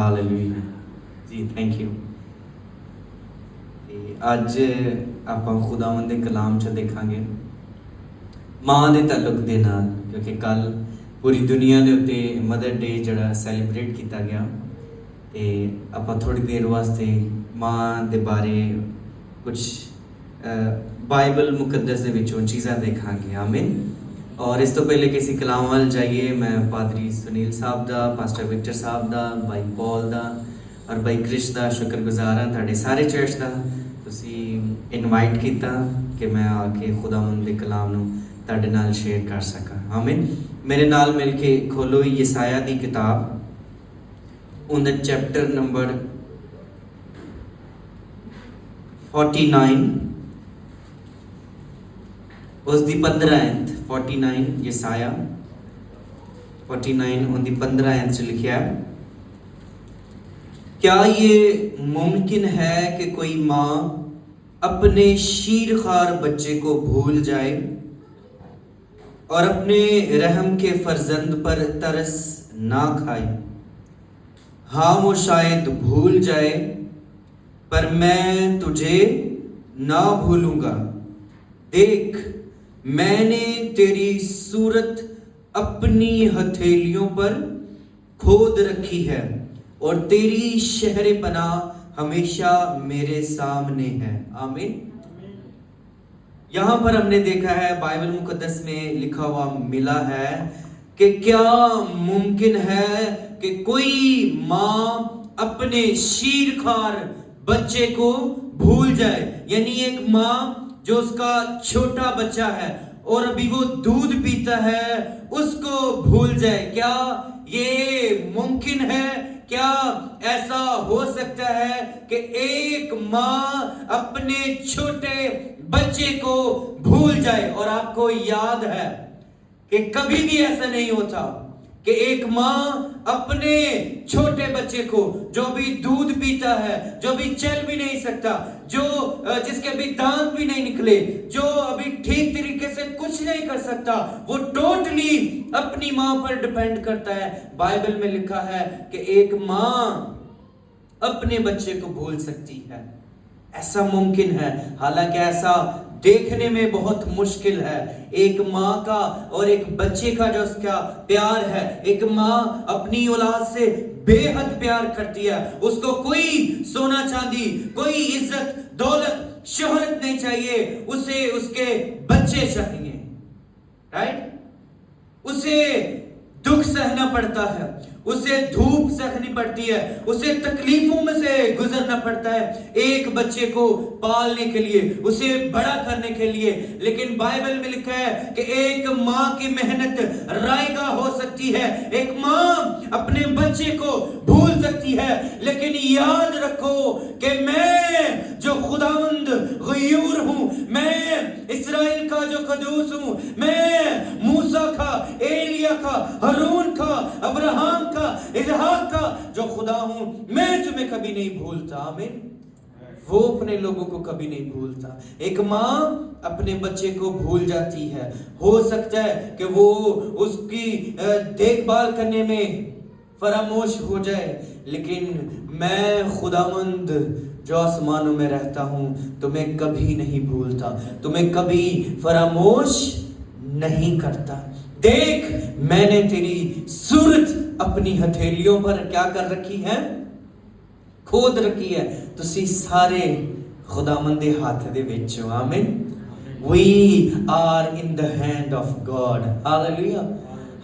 Hallelujah ਜੀ, thank you. ਤੇ ਅੱਜ ਆਪਾਂ ਖੁਦਾਵੰਦ ਦੇ ਕਲਾਮ 'ਚ ਦੇਖਾਂਗੇ ਮਾਂ ਦੇ ਤਾਲੁਕ ਦੇ ਨਾਲ, ਕਿਉਂਕਿ ਕੱਲ ਪੂਰੀ ਦੁਨੀਆ ਦੇ ਉੱਤੇ ਮਦਰ ਡੇ ਜਿਹੜਾ ਸੈਲੀਬ੍ਰੇਟ ਕੀਤਾ ਗਿਆ, ਤੇ ਆਪਾਂ ਥੋੜੀ ਦੇਰ ਵਾਸਤੇ ਮਾਂ ਦੇ ਬਾਰੇ ਕੁਝ ਬਾਈਬਲ ਮੁਕੱਦਸ ਦੇ ਵਿੱਚੋਂ ਚੀਜ਼ਾਂ ਦੇਖਾਂਗੇ। ਆਮੀਨ। ਔਰ ਇਸ ਤੋਂ ਪਹਿਲੇ ਕਿਸੇ ਕਲਾਮ ਵੱਲ ਜਾਈਏ, ਮੈਂ ਪਾਦਰੀ ਸੁਨੀਲ ਸਾਹਿਬ ਦਾ, ਪਾਸਟਰ ਵਿਕਟਰ ਸਾਹਿਬ ਦਾ, ਬਾਈ ਪੌਲ ਦਾ ਔਰ ਬਾਈ ਕ੍ਰਿਸ਼ ਦਾ ਸ਼ੁਕਰਗੁਜ਼ਾਰ ਹਾਂ, ਤੁਹਾਡੇ ਸਾਰੇ ਚਰਚ ਦਾ। ਤੁਸੀਂ ਇਨਵਾਈਟ ਕੀਤਾ ਕਿ ਮੈਂ ਆ ਕੇ ਖੁਦਾਵੰਦ ਦੇ ਕਲਾਮ ਨੂੰ ਤੁਹਾਡੇ ਨਾਲ ਸ਼ੇਅਰ ਕਰ ਸਕਾਂ। ਆਮੀਨ। ਮੇਰੇ ਨਾਲ ਮਿਲ ਕੇ ਖੋਲੋ ਯਸਾਇਆ ਦੀ ਕਿਤਾਬ, ਉਹਦਾ ਚੈਪਟਰ ਨੰਬਰ 49, ਉਸ ਦੀ 15 ਆਇਤ। 49 ਯਸਾਇਆ 49 ਉਹਦੀ 15 आयत से लिखा है, क्या ये मुमकिन है कि कोई माँ अपने शीरखार बच्चे को भूल जाए और अपने रहम के फर्जंद पर तरस ना खाए? हाँ, वो शायद भूल जाए, पर मैं तुझे ना भूलूंगा। देख, मैंने तेरी सूरत अपनी हथेलियों पर खोद रखी है और तेरी शहर पनाह हमेशा मेरे सामने है। आमीन। यहाँ पर हमने देखा है, बाइबल मुकद्दस में लिखा हुआ मिला है कि क्या मुमकिन है कि कोई माँ अपने शीरखार बच्चे को भूल जाए, यानी एक माँ जो उसका छोटा बच्चा है और अभी वो दूध पीता है, उसको भूल जाए। क्या ये मुमकिन है? क्या ऐसा हो सकता है कि एक माँ अपने छोटे बच्चे को भूल जाए? और आपको याद है कि कभी भी ऐसा नहीं होता कि एक माँ अपने छोटे बच्चे को, जो भी दूध पीता है, जो भी चल भी नहीं सकता, जो जिसके अभी दांत भी नहीं निकले, जो अभी ठीक तरीके से कुछ नहीं कर सकता, वो टोटली अपनी माँ पर डिपेंड करता है। बाइबल में लिखा है कि एक माँ अपने बच्चे को भूल सकती है। ऐसा मुमकिन है, हालांकि ऐसा देखने में बहुत मुश्किल है। एक माँ का और एक बच्चे का जो उसका प्यार है, एक माँ अपनी औलाद से बेहद प्यार करती है। उसको कोई सोना चांदी, कोई इज्जत दौलत शोहरत नहीं चाहिए, उसे उसके बच्चे चाहिए। राइट? उसे दुख सहना पड़ता है, उसे धूप सहनी पड़ती है, उसे तकलीफों में से गुजरना पड़ता है एक बच्चे को पालने के लिए, उसे बड़ा करने के लिए। लेकिन बाइबल में लिखा है कि एक माँ की मेहनत रायगा हो सकती है, एक माँ अपने बच्चे को भूल सकती है, लेकिन याद रखो कि मैं जो खुदावंद गयूर हूँ, मैं इस्राएल का जो कदूस हूँ, मैं मूसा का, एलिया का, हारून का, अब्राहम का, इसहाक का जो खुदा हूँ, मैं तुम्हें कभी नहीं भूलता। आमीन। वो अपने लोगों को कभी नहीं भूलता। एक माँ अपने बच्चे को भूल जाती है, हो सकता है कि वो उसकी देखभाल करने में फरामोश हो जाए, लेकिन मैं खुदावंद जो आसमानों में रहता हूँ तुम्हें कभी नहीं भूलता, तुम्हें कभी फरामोश नहीं करता। देख, मैंने तेरी सूरत अपनी हथेलियों पर क्या कर रखी है? खोद रखी है। तुसी सारे खुदावंद दे हाथ दे विच हो। आमीन। We are in the hand of God. Hallelujah.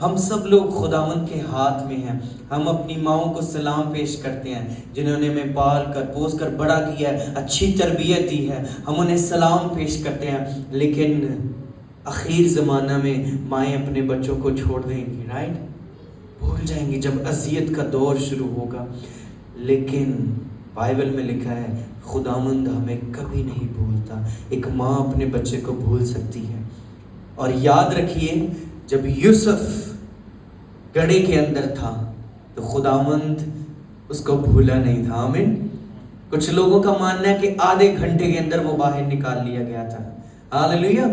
हम सब लोग खुदावंद के हाथ में हैं। हम अपनी माँओं को सलाम पेश करते हैं, जिन्होंने हमें पाल कर पोस कर बड़ा किया है, अच्छी तरबियत दी है, हम उन्हें सलाम पेश करते हैं। लेकिन आखिर ज़माना में माएँ अपने बच्चों को छोड़ देंगी, राइट? भूल जाएंगी जब अज़ियत का दौर शुरू होगा। लेकिन बाइबल में लिखा है खुदावंद हमें कभी नहीं भूलता। एक माँ अपने बच्चे को भूल सकती है। और याद रखिए, जब यूसुफ गड्ढे के अंदर था तो खुदावंद उसको भूला नहीं था। आमीन। कुछ लोगों का मानना है कि आधे घंटे के अंदर वो बाहर निकाल लिया गया था। हालेलुया।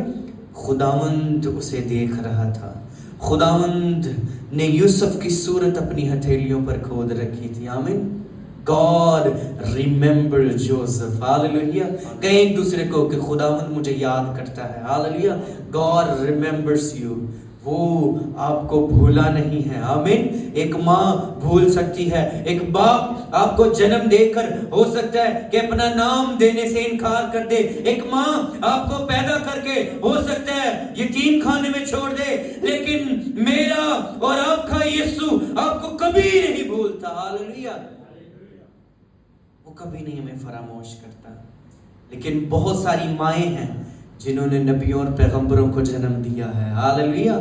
खुदावंद उसे देख रहा था, खुदावंद ने यूसुफ की सूरत अपनी हथेलियों पर खोद रखी थी। आमीन। God remember Joseph, hallelujah. कहें एक दूसरे को कि खुदावंद मुझे याद करता है, हालेलुया। God remembers you, वो आपको भूला नहीं है। आमीन। एक माँ भूल सकती है, एक बाप आपको जन्म देकर हो सकता है कि अपना नाम देने से इनकार कर दे, एक माँ आपको पैदा करके हो सकता है यतीम खाने में छोड़ दे, लेकिन मेरा और आपका यीशु आपको कभी नहीं भूलता। हालेलुया। वो कभी नहीं हमें फरामोश करता। लेकिन बहुत सारी माएँ हैं जिन्होंने नबियों और पैगंबरों को जन्म दिया है। हालेलुया।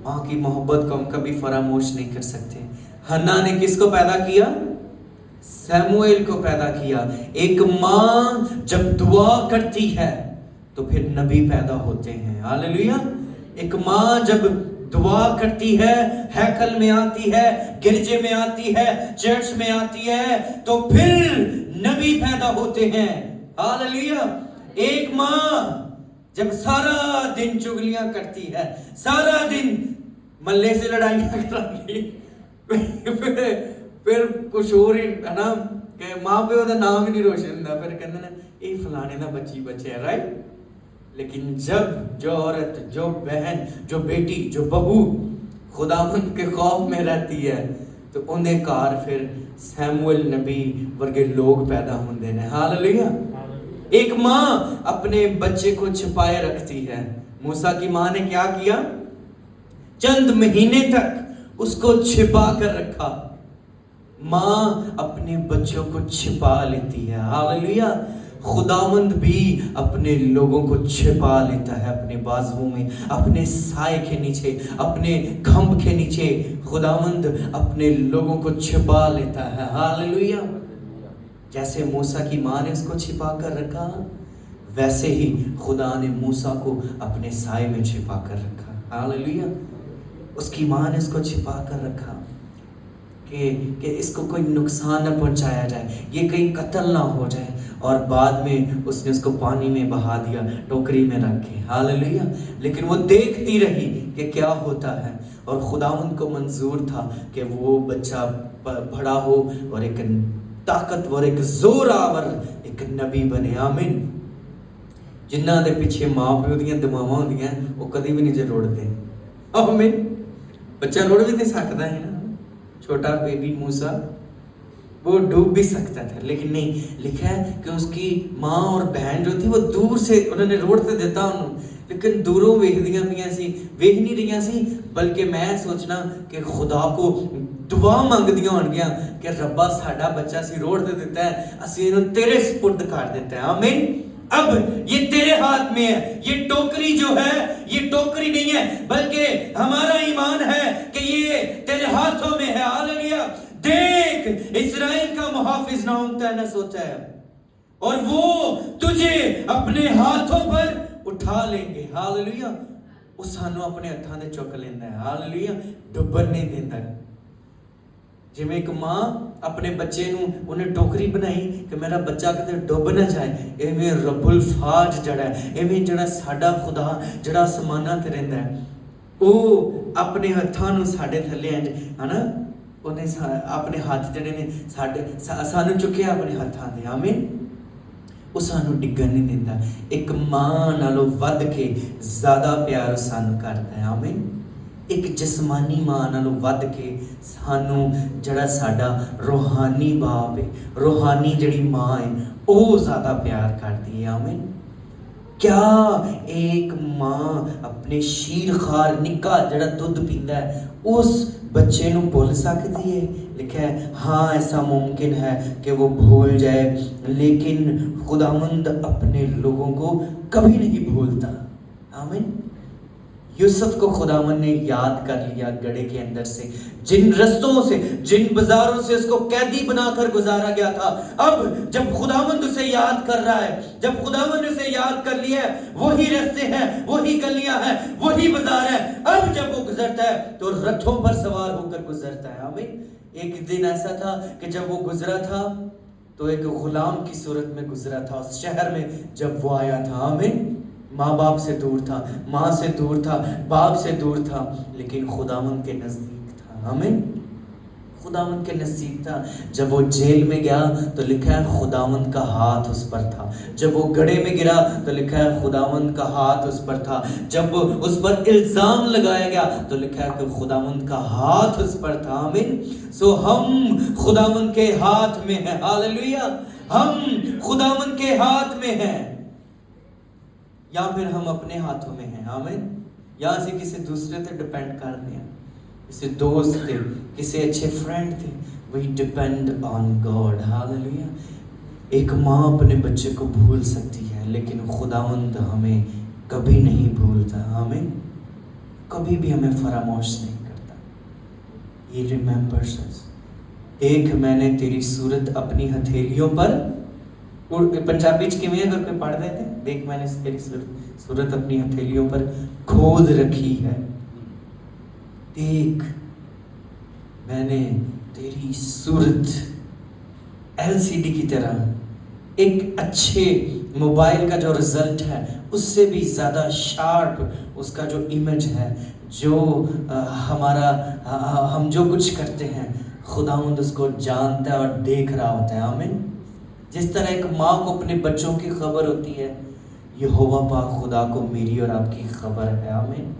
माँ की मोहब्बत को हम कभी फरामोश नहीं कर सकते। हन्ना ने किसको पैदा किया? सैमुएल को पैदा किया। एक माँ जब दुआ करती है तो फिर नबी पैदा होते हैं। हालेलुया। एक माँ जब दुआ करती है, हैकल में आती है, गिरजे में आती है, चर्च में आती है, तो फिर नबी पैदा होते हैं। हालेलुया। एक माँ जब सारा दिन चुगलियां करती है, सारा दिन मल्ले से लड़ाइयां कराती, फिर कुछ और ही है ना कि माँ प्यो का नाम ही नहीं रोशन होता, फिर कहते ना ये फलाने का बच्ची बच्चे है, राइट। लेकिन जब जो औरत, जो बहन, जो बेटी, जो बहू खुदावंद के खौफ में रहती है तो उन्हें कार फिर सैमुएल नबी वर्गे लोग पैदा होंदे ने। हालेलुया। एक माँ अपने बच्चे को छिपाए रखती है। मूसा की माँ ने क्या किया? चंद महीने तक उसको छिपा कर रखा। माँ अपने बच्चों को छिपा लेती है। हालेलुया। खुदावंद भी अपने लोगों को छिपा लेता है अपने बाजुओं में, अपने साए के नीचे, अपने खंभ के नीचे खुदावंद अपने लोगों को छिपा लेता है। हालेलुया। जैसे मूसा की माँ ने उसको छिपा कर रखा, वैसे ही खुदा ने मूसा को अपने साए में छिपा कर रखा। हालेलुया। उसकी माँ ने उसको छिपा कर रखा कि इसको कोई नुकसान न पहुंचाया जाए, ये कहीं कत्ल ना हो जाए, और बाद में उसने उसको पानी में बहा दिया, टोकरी में रख के। हालेलुया। लेकिन वो देखती रही कि क्या होता है, और खुदावंद को मंजूर था कि वो बच्चा बड़ा हो और एक ताकतवर, एक जोरावर एक नबी बने। आमीन। जिन्हां दे पिछे मां प्यो दीयां दुआवां होंदियां वो कदी भी नहीं जे रुड़दे। आमीन। बच्चा रुड़ भी नहीं सकता है ना, छोटा बेबी मूसा वो डूब भी सकता था, लेकिन नहीं, लिखा है कि उसकी माँ और बहन जो थी वो दूर से उन्होंने रोड ते दिता उन्होंने, लेकिन दूरों वेखदियां पियां सी, वेख नहीं रहियां सी, बल्कि मैं सोचना कि खुदा को दुआ मंगदियां होणगियां कि रब्बा साडा बच्चा सी रोड ते दिता है, असीं इहनूं तेरे सुपुर्द कर दिता है। आमीन। अब ये तेरे हाथ में है, ये टोकरी जो है ये टोकरी नहीं है, बल्कि हमारा ईमान है कि ये तेरे हाथों में है। हालेलुया। देख, इस्राएल का मुहाफिज नाउम तैनस होता है और वो तुझे अपने हाथों पर उठा लेंगे। हालेलुया। वो सानू अपने हत्थां दे चुक लेंदा है। हालेलुया। डुबन नहीं देंदा। जिवें एक मां अपने बच्चे नूं उन्हें टोकरी बनाई कि मेरा बच्चा किते डुब ना जाए, इवें रब्बुल फाज जड़ा है, इवें जड़ा साडा खुदा जड़ा आसमानां ते रहिंदा है, वो अपने हत्थां नूं साडे थल्ले है ना, उन्हें अपने हाथ जड़े ने साडे सानू चुकिया अपने हत्थां ते। आमीन। वो सानू डिगन नहीं दिंदा। एक मां नालों वध के ज्यादा प्यार सानू करदा है। आमीन। एक जिस्मानी मां नालों वध के सानू जड़ा साडा रूहानी बाप है, रूहानी जड़ी मां है, वो ज्यादा प्यार करती है। आमीन। क्या एक मां अपने शीरखार निक्का जड़ा दुध पींदा है उस बच्चे नूं भूल सकती है? लिखा है हाँ, ऐसा मुमकिन है कि वो भूल जाए, लेकिन खुदावंद अपने लोगों को कभी नहीं भूलता। आमीन। यूसुफ को खुदावंद ने याद कर लिया गड्ढे के अंदर से, जिन रस्तों से, जिन बाजारों से उसको कैदी बनाकर गुजारा गया था, अब जब खुदावंद उसे याद कर रहा है, जब खुदावंद ने उसे याद कर लिया है, वही रास्ते हैं, वही गलियां हैं, वही बाजार है, अब जब वो गुजरता है तो रथों पर सवार होकर गुजरता है। आमीन। एक दिन ऐसा था कि जब वो गुजरा था तो एक गुलाम की सूरत में गुजरा था उस शहर में जब वो आया था। आमीन। ماں باپ سے دور تھا، ماں سے دور تھا، باپ سے دور تھا، لیکن خداوند کے نزدیک تھا. آمین. خداوند کے نزدیک تھا. جب وہ جیل میں گیا تو لکھا ہے خداوند کا ہاتھ اس پر تھا. جب وہ گڑھے میں گرا تو لکھا ہے خداوند کا ہاتھ اس پر تھا. جب اس پر الزام لگایا گیا تو لکھا ہے کہ خداوند کا ہاتھ اس پر تھا. آمین. سو ہم خداوند کے ہاتھ میں ہیں. ہاللیلویا. ہم خداوند کے ہاتھ میں ہیں، یا پھر ہم اپنے ہاتھوں میں ہیں. آمین. یا سے کسی دوسرے سے ڈیپینڈ کر رہے ہیں، کسی دوست تھے، کسی اچھے فرینڈ تھے. وی ڈیپینڈ آن گاڈ. ہاللیلویا. ایک ماں اپنے بچے کو بھول سکتی ہے، لیکن خداوند ہمیں کبھی نہیں بھولتا. آمین. کبھی بھی ہمیں فراموش نہیں کرتا. He remembers us. دیکھ میں نے تیری صورت اپنی ہتھیلیوں پر، پنجابی چ کیویں اگر کوئی پڑھ دیتے، دیکھ میں نے تیری صورت اپنی ہتھیلیوں پر کھود رکھی ہے. دیکھ میں نے تیری صورت LCD کی طرح، ایک اچھے موبائل کا جو رزلٹ ہے اس سے بھی زیادہ شارپ اس کا جو امیج ہے، جو ہمارا ہم جو کچھ کرتے ہیں خداوند اس کو جانتا ہے اور دیکھ رہا ہوتا ہے. آمین. جس طرح ایک ماں کو اپنے بچوں کی خبر ہوتی ہے، یہوہ پاک خدا کو میری اور آپ کی خبر ہے. آمین.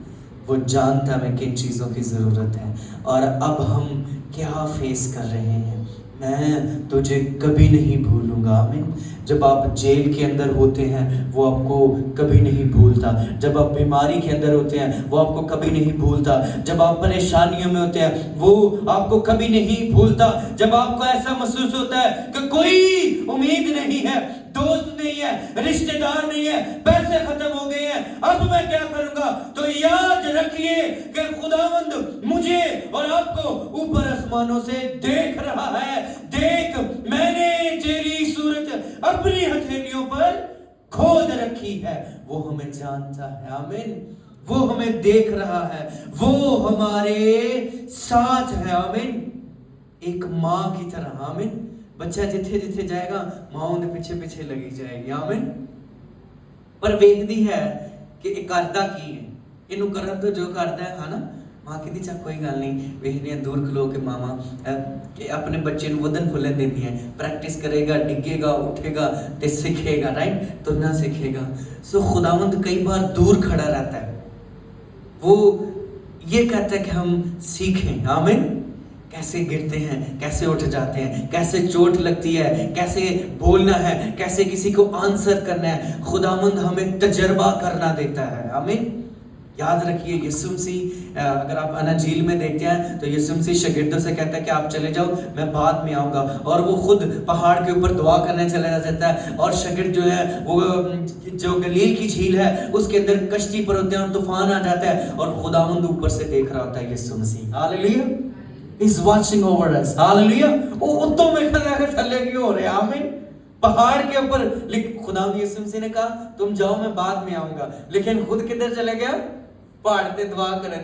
وہ جانتا ہے ہمیں کن چیزوں کی ضرورت ہے اور اب ہم کیا فیس کر رہے ہیں. میں تجھے کبھی نہیں بھولوں گا. آمین. جب آپ جیل کے اندر ہوتے ہیں وہ آپ کو کبھی نہیں بھولتا. جب آپ بیماری کے اندر ہوتے ہیں وہ آپ کو کبھی نہیں بھولتا. جب آپ پریشانیوں میں ہوتے ہیں وہ آپ کو کبھی نہیں بھولتا. جب آپ کو ایسا محسوس ہوتا ہے کہ کوئی امید نہیں ہے، دوست نہیں ہے، رشتہ دار نہیں ہے، پیسے ختم ہو گئے ہیں، اب میں کیا کروں گا، تو یاد رکھیے کہ خداوند مجھے اور آپ کو اوپر آسمانوں سے دیکھ رہا ہے. دیکھ میں نے تیری صورت اپنی ہتھیلیوں پر کھود رکھی ہے. وہ ہمیں جانتا ہے. آمین. وہ ہمیں دیکھ رہا ہے، وہ ہمارے ساتھ ہے. آمین. ایک ماں کی طرح. آمین. بچہ جتھے جتھے جائے گا ماں انہیں پیچھے پیچھے لگی جائے گی. آمین. پر ویکھدی ہے کہ یہ کردا کی ہے، اینوں کرن تو جو کردا ہے نا. ماں کہتی چا کوئی گل نہیں، ویکھدی ہیں دور کھلو کے ماما کہ اپنے بچے نوں ودن پھلن دیندی ہیں. پریکٹس کرے گا، ڈگے گا، اٹھے گا تے سیکھے گا. رائٹ. ترنا سیکھے گا. سو خداوند کئی بار دور کھڑا رہتا ہے. وہ یہ کہتا ہے کہ ہم سیکھیں. آمین. کیسے گرتے ہیں، کیسے اٹھ جاتے ہیں، کیسے چوٹ لگتی ہے، کیسے بولنا ہے، کیسے کسی کو آنسر کرنا ہے. خداوند ہمیں تجربہ کرنا دیتا ہے. آمین. یاد رکھیے یسوع مسیح اگر آپ اناجیل میں دیکھتے ہیں تو یسوع مسیح شاگردوں سے کہتا ہے کہ آپ چلے جاؤ، میں بعد میں آؤں گا. اور وہ خود پہاڑ کے اوپر دعا کرنے چلا جاتا ہے. اور شاگرد جو ہے وہ جو گلیل کی جھیل ہے اس کے اندر کشتی پر ہوتے ہیں اور طوفان آ جاتا ہے اور خداوند اوپر سے دیکھ رہا ہوتا ہے. یسوع مسیح ہاللیلویا is watching over us. ہاللیلویا. وہ اتوں میں کھڑا ہے تھلے کیوں ہو رہے ہیں. آمین. پہاڑ کے اوپر خداوند یسوع مسیح نے کہا تم جاؤ میں بعد میں آؤں گا، لیکن خود کدھر چلے گیا؟ پہاڑ تے دعا کرے.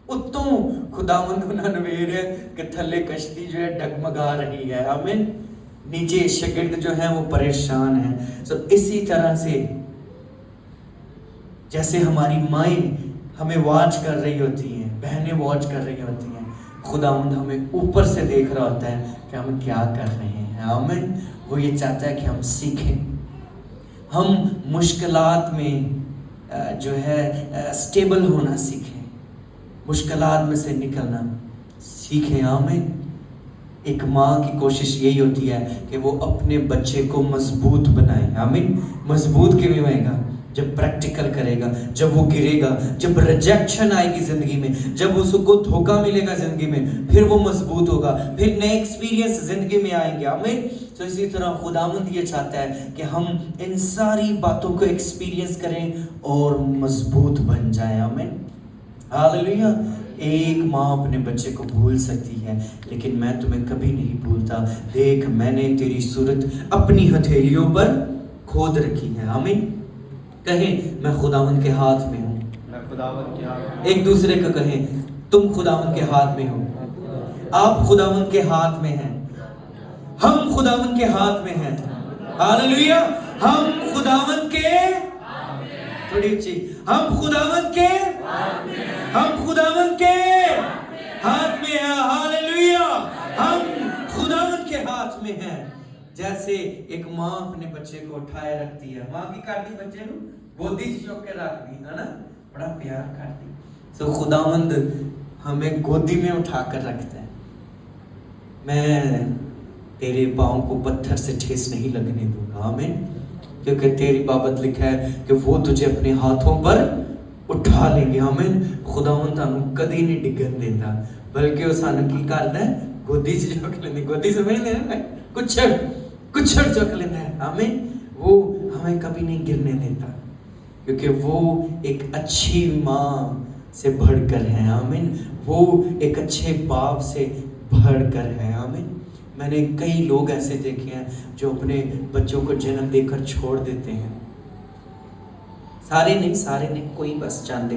اتوں خداوند انہاں نوں ویکھ رہا ہے کہ تھلے کشتی جو ہے ڈگمگا رہی ہے. آمین. نیچے شاگرد جو ہیں وہ پریشان ہیں. سو اسی طرح سے جیسے ہماری مائیں ہمیں واچ کر رہی ہوتی ہیں، بہنیں واچ کر رہی ہوتی ہیں، خداوند ہمیں اوپر سے دیکھ رہا ہوتا ہے کہ ہم کیا کر رہے ہیں. آمین. وہ یہ چاہتا ہے کہ ہم سیکھیں، ہم مشکلات میں جو ہے سٹیبل ہونا سیکھیں، مشکلات میں سے نکلنا سیکھیں. آمین. ایک ماں کی کوشش یہی ہوتی ہے کہ وہ اپنے بچے کو مضبوط بنائے. آمین. مضبوط کیوں ہوئے گا؟ جب پریکٹیکل کرے گا، جب وہ گرے گا، جب ریجیکشن آئے گی زندگی میں، جب اس کو دھوکہ ملے گا زندگی میں، پھر وہ مضبوط ہوگا، پھر نئے ایکسپیرینس زندگی میں آئیں گے. آمین. تو اسی طرح خداوند یہ چاہتا ہے کہ ہم ان ساری باتوں کو ایکسپیرینس کریں اور مضبوط بن جائیں. آمین. ہاللیلویا. ایک ماں اپنے بچے کو بھول سکتی ہے، لیکن میں تمہیں کبھی نہیں بھولتا. دیکھ میں نے تیری صورت اپنی ہتھیلیوں پر کھود رکھی ہے. آمین. کہیں میں خداوند کے ہاتھ میں ہوں. میں خداوند کے ہاتھ میں. ایک دوسرے کو کہیں تم خداوند کے ہاتھ میں ہو. آپ خداوند کے ہاتھ میں ہیں، ہم خداوند کے ہاتھ میں ہیں. ہاللیلویا. ہم خداوند کے थोड़ी ऊंची, हम खुदावंद के हाथ में है। हालेलुया, हम खुदावंद के हाथ में है। जैसे एक माँ अपने बच्चे को उठाए रखती है, माँ की करती बच्चे को गोदी से चुक के रख दी है ना, बड़ा प्यार करती। तो खुदावंद हमें गोदी में उठा कर रखता है। मैं तेरे पाँव को पत्थर से ठेस नहीं लगने दूंगा, आमीन, क्योंकि तेरी बाबत लिखा है कि वो तुझे अपने हाथों पर उठा लेंगे, आमीन। खुदावंद तानू कदी नहीं डिगन देता, बल्कि वो सानू की करदा है, गोदी च चुक लेंदे, गोदी समझदे ना, कुछड़ चुक लेता है, आमीन। वो हमें कभी नहीं गिरने देता, क्योंकि वो एक अच्छी माँ से बढ़कर है, आमीन। वो एक अच्छे बाप से बढ़कर है, आमीन। मैंने कई लोग ऐसे देखे हैं जो अपने बच्चों को जन्म देकर छोड़ देते हैं। सारे नहीं, कोई बस चांदे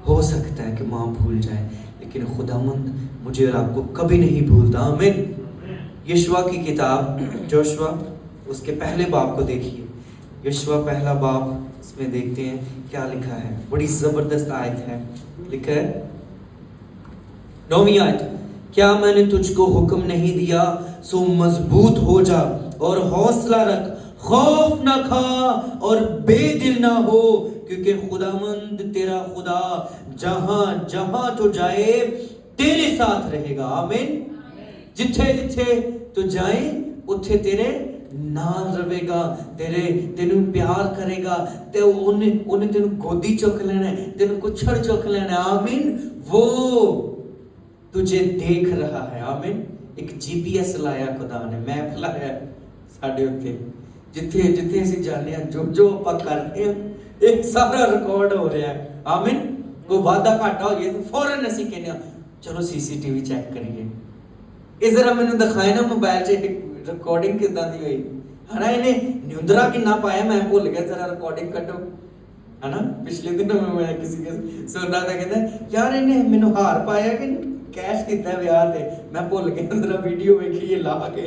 हो सकता है कि माँ भूल जाए, लेकिन खुदावंद मुझे और आपको कभी नहीं भूलता, आमीन। यशवा की किताब जोशुआ उसके पहले बाब को देखिए, यशवा पहला बाब, इसमें देखते हैं क्या लिखा है। बड़ी जबरदस्त आयत है, लिखा है 9वीं आयत, क्या मैंने तुझको हुक्म नहीं दिया, सो मजबूत हो जा और हौसला रख, खौफ ना खा और बेदिल ना हो, क्योंकि खुदावंद तेरा खुदा जहां जहां तो जाए तेरे साथ रहेगा, आमीन। जिथे जिथे तो जाए उथे तेरे नाल रवेगा, तेनू प्यार करेगा, ते उन्हें तेनू गोदी चुक लेना है, तेनू कुछड़ चुक लेना है, आमीन। वो तुझे देख रहा है, आमीन। एक जीपीएस लाया खुदा ने, मैप लाया साडे उत्ते, जिथे जिथे असीं जाने आ, जो आपां करदे आ, एक सारा रिकॉर्ड हो रहा है, आमीन। कोई वादा घाटा हो जाए तो फौरन असीं कहने आ चलो सीसीटीवी चेक करिए, इस तरह मैंने दिखाया ना मोबाइल से रिकॉर्डिंग किदां दी होई है ना, इन्हें निंद्रा किन्ना पाया मैं भुल गया, जरा रिकॉर्डिंग कटो है ना। पिछले दिन मैं किसी के सुनना था, कहता यार इन्हें मैनू हार पाया कि कैश कितना ब्याह ते, मैं भुल गया, जरा वीडियो वेखी ला के,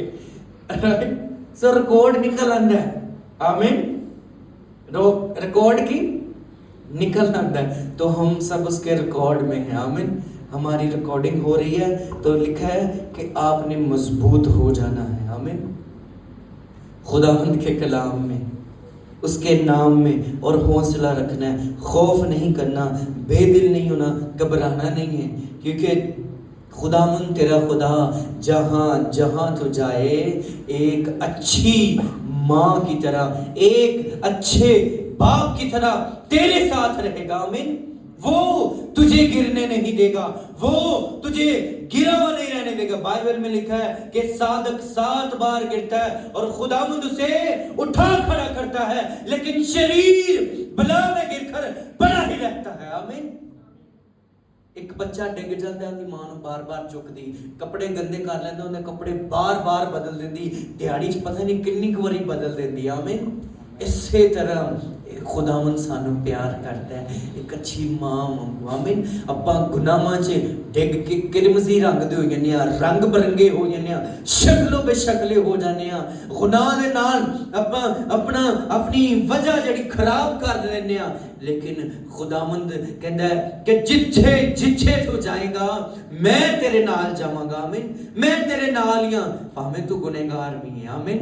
सो रिकॉर्ड निकल आंदा है, आमीन। रिकॉर्ड की निकल आंदा है, तो हम सब उसके रिकॉर्ड में हैं, आमीन। हमारी रिकॉर्डिंग हो रही है, तो लिखा है कि आपने मजबूत हो जाना है, आमीन। खुदावंद के कलाम में, उसके नाम में, और हौसला रखना है, खौफ नहीं करना, बेदिल नहीं होना, घबराना नहीं है, क्योंकि खुदावंद तेरा खुदा जहां जहां तो जाए एक अच्छी माँ की तरह, एक अच्छे बाप की तरह तेरे साथ रहेगा, आमीन। वो तुझे गिरने नहीं देगा, वो तुझे गिरा हुआ नहीं रहने देगा। बाइबल में लिखा है कि साधक 7 बार गिरता है और खुदावंद उसे उठा खड़ा करता है, लेकिन शरीर बला में गिरकर पड़ा ही रहता है, आमीन। एक बच्चा डिग जाता है, मां नूं बार-बार चुकदी, कपड़े गंदे कर लैंदा, उन्हें कपड़े बार-बार बदल देंदी, दिहाड़ी च पता नहीं कितनी वारी बदल देंदी, आमीन। इसे तरह खुदावंद सानू प्यार करता है, एक अच्छी मां वांगू, आमीन। आपां गुनाहां च डिग के किरमजी रंग दे हो जाने आ, रंग बरंगे हो जाने आ, शक्लो बेशकले हो जाने आ, गुनाह दे नाल अपना अपनी वजह जड़ी खराब कर लेने आ, लेकिन खुदावंद कहंदा है कि जिथे जिथे तू जाएगा मैं तेरे नाल जावांगा, आमीन। मैं तेरे नाल ही हां, भावें तू गुनहगार भी है, आमीन।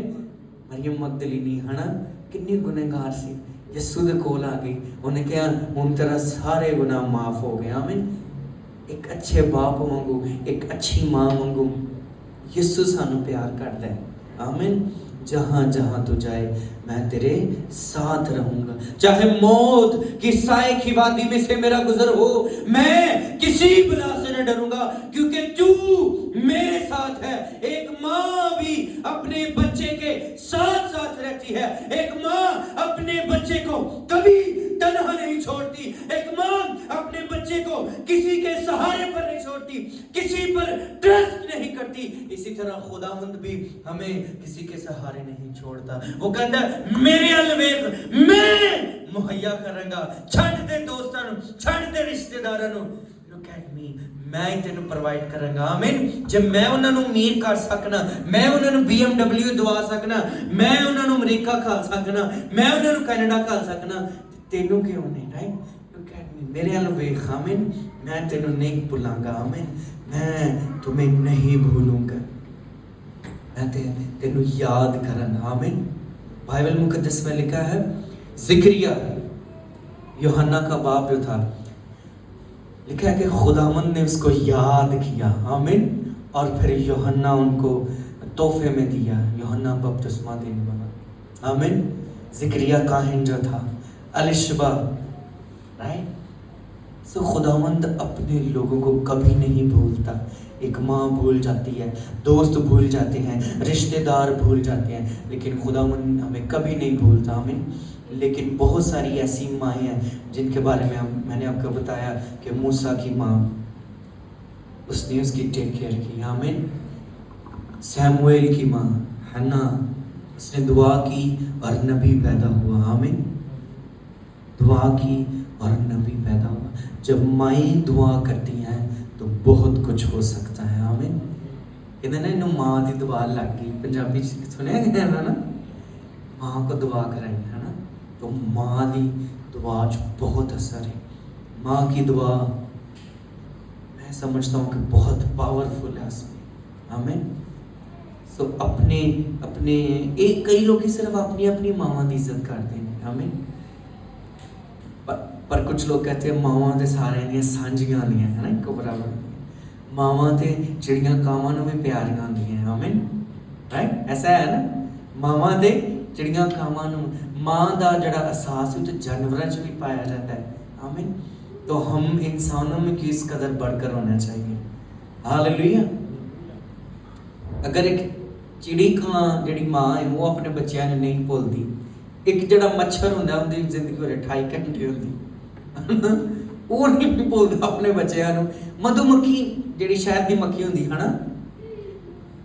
मरियम मगदलीनी है ना, कितनी गुनहगार सी, यीशु दे कोल आ गई, उन्हें कहा हुण तेरा सारे गुनाह माफ हो गए, आमीन। एक अच्छे बाप वांगू, एक अच्छी मां वांगू यीशु सानू प्यार करता है, आमीन। जहां जहां तू जाए मैं तेरे साथ रहूंगा, चाहे मौत की साए की वादी में से मेरा गुजर हो, मैं किसी बला से न डरूंगा, क्योंकि तू मेरे साथ है। एक माँ भी अपने बच्चे के साथ साथ रहती है, एक माँ अपने बच्चे को कभी तन्हा नहीं छोड़ती, एक माँ अपने बच्चे को किसी के सहारे पर नहीं छोड़ती, किसी पर ट्रस्ट नहीं करती। इसी तरह खुदावंद भी हमें किसी के सहारे नहीं छोड़ता। वो कहता है मेरे अल वेख, मैं मुहैया करांगा, छड़ दे दोस्तां नूं, छड़ दे रिश्तेदारां नूं, look at me, ਮੈਂ ਹੀ ਤੈਨੂੰ ਪ੍ਰੋਵਾਈਡ ਕਰਾਂਗਾ। ਆਮੀਨ। ਜੇ ਮੈਂ ਉਹਨਾਂ ਨੂੰ ਅਮੀਰ ਕਰ ਸਕਣਾ, ਮੈਂ ਉਹਨਾਂ ਨੂੰ BMW ਦਵਾ ਸਕਣਾ, ਮੈਂ ਉਹਨਾਂ ਨੂੰ ਅਮਰੀਕਾ ਖਾ ਸਕਣਾ, ਮੈਂ ਉਹਨਾਂ ਨੂੰ ਕੈਨੇਡਾ ਖਾ ਸਕਣਾ, ਤੈਨੂੰ ਕਿਉਂ ਨਹੀਂ? ਰਾਈਟ, look at me, ਮੇਰੇ ਵੱਲ ਵੇਖ। ਆਮੀਨ। ਮੈਂ ਤੈਨੂੰ ਨਹੀਂ ਭੁੱਲਾਂਗਾ। ਆਮੀਨ। ਮੈਂ तुम्हें नहीं भूलूंगा, मैं तेनू याद करांगा। आमीन। बाइबल मुकद्दस में लिखा है, ज़िक्रिया यूहन्ना का बाप जो था, लिखा है कि खुदावंद ने उसको याद किया। आमीन। और फिर यूहन्ना उनको तोहफे में दिया, यूहन्ना बपतिस्मा देने वाला। आमीन। ज़िक्रिया काहिन जो था, एलिशबा, राइट। सो खुदावंद अपने लोगों को कभी नहीं भूलता। एक माँ भूल जाती है, दोस्त भूल जाते हैं, रिश्तेदार भूल जाते हैं, लेकिन खुदावंद हमें कभी नहीं भूलता। आमीन। लेकिन बहुत सारी ऐसी माएँ हैं जिनके बारे में मैंने आपको बताया कि मूसा की माँ, उसने उसकी टेक केयर की। आमीन। सैमुएल की माँ हन्ना, उसने दुआ की और नबी पैदा हुआ। आमीन। दुआ की और नबी पैदा हुआ। जब माएँ दुआ करती हैं तो बहुत कुछ हो सकता है। आमीन। कहते ना, इन्हों माँ की दुआ लग गई, पंजाबी सुनिया गया ना, माँ को दुआ कराई है ना, तो माँ की दुआ बहुत असर है। माँ की दुआ मैं समझता हूँ कि बहुत पावरफुल है उसमें। आमीन। सो अपने अपने एक कई लोग सिर्फ अपनी अपनी मावां की इज्जत करते हैं। आमीन। पर कुछ लोग कहते हैं मावां तो सारे दियां सांझियां होंदियां है ना, इक्को बराबर। मावां तो चिड़ियां कावां नूं भी प्यारियां होंदियां। आमीन। राइट, ऐसा है ना। मावां ते चिड़ियां कावां नूं, मां दा जिहड़ा एहसास है तो जानवरां च भी पाया जाता है। आमीन। तो हम इंसानों में किस कदर बढ़कर होना चाहिए। हालेलुया। अगर एक चिड़ी खां जिहड़ी मां है वो अपने बच्चों ने नहीं भुलदी, एक जिहड़ा मच्छर हुंदा उहदी जिंदगी 28 घंटे हुंदी, वो नहीं भुलदा अपने बच्चों नूं। मधुमक्खी जिहड़ी शहद दी मक्खी हुंदी है ना,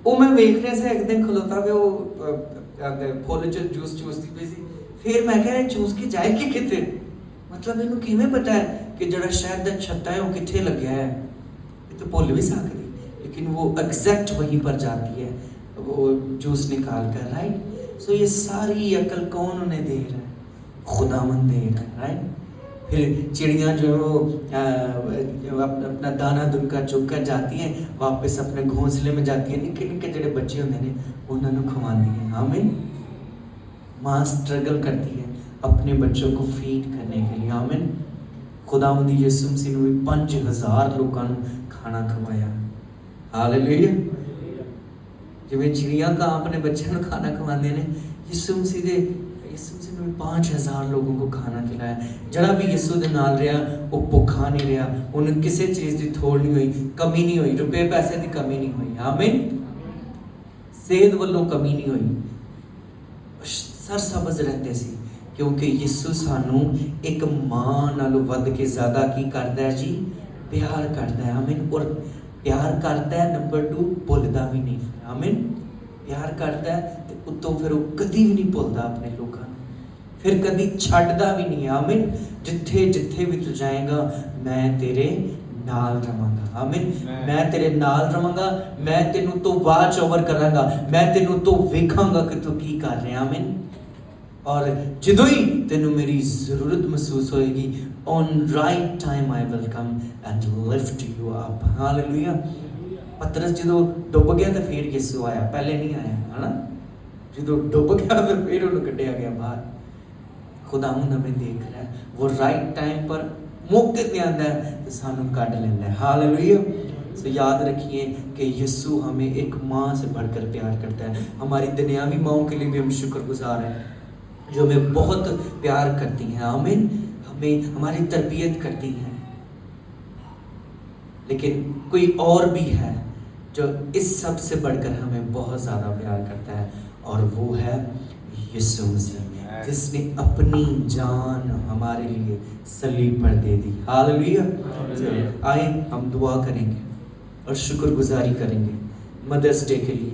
वो मैं वेख रहा था एक दिन खलोता कि वो फुल च जूस चूसदी पई सी। फिर मैं कहा चूस के जाएगी किते, मतलब इनू किवें पता है कि जिहड़ा शहद दा छत्ता है वो कित्थे लग्या है। ये तो भुल भी सकदी, लेकिन वो एग्जैक्ट वहीं पर जाती है वो जूस निकाल कर। राइट। सो ये सारी अकल कौन उन्हें दे रहा है? खुदावंद दे रहा है। राइट। फिर चिड़ियाँ जो अपना दाना दुनका चुग कर जाती हैं, वापस अपने घोंसले में जाती हैं, निक्के निक्के जिहड़े बच्चे होंदे ने उन्होंने खवांदी हैं। आमीन। माँ स्ट्रगल करती है अपने बच्चों को फीड करने के लिए। आमीन। खुदावंद यीशु मसीह ने 5000 लोगों को खाना खवाया। हालेलुया। जिवें चिड़ियाँ का अपने बच्चों को खाना खवाते हैं, यीशु मसीह ने 5000 लोगों को खाना खिलाया। जड़ा भी यीशु दे नाल रहा वो भुखा नहीं रहा, उन्हें किसी चीज़ की थोड़ नहीं हुई, कमी नहीं हुई, रुपये पैसे की कमी नहीं हुई। आमीन। सेहत वालों कमी नहीं हुई, सरसबज रहते सी, क्योंकि यीशु सानू एक मां नालों वध के ज़्यादा की करता है जी, प्यार करता है। आमीन। और प्यार करता है, नंबर 2 भुलदा भी नहीं। आमीन। प्यार करता है तो उत्तों फिर वो कभी भी नहीं भुलदा अपने लोगों, फिर कभी छड्डदा भी नहीं। आमीन। जिथे जिथे भी तू जाएगा मैं तेरे नाल रवांगा। आमीन। मैं तेरे नाल रवांगा, मैं तेनू तो वाच ओवर करांगा, मैं तेनू तो वेखांगा कि तू की कर रहा। आमीन। और जदों ही तेनू मेरी जरूरत महसूस होएगी, on right time I will come and lift you up. Hallelujah. पतरस जदों डुब गया तो फिर यीशु आया, पहले नहीं आया है ना। जदों डुब गया तो फिर उन्हें कढ़िया गया बाहर। खुदावंद हमें देख रहा है, वो राइट टाइम पर मौके पे आता है तो सानू कढ़ लेता है। हालेलुया। सो याद रखिए कि यीशु हमें एक माँ से बढ़कर प्यार करता है। हमारी दुनियावी माँओं के लिए भी हम शुक्रगुजार हैं जो हमें बहुत प्यार करती हैं। आमीन। हमें हमारी तरबियत करती हैं, लेकिन कोई और भी है जो इस सब से बढ़कर हमें बहुत ज़्यादा प्यार करता है, और वो है यीशु मसीह, जिसने अपनी जान हमारे लिए सलीब पर दे दी। हालेलुया। आए हम दुआ करेंगे और शुक्रगुजारी करेंगे मदर्स डे के लिए।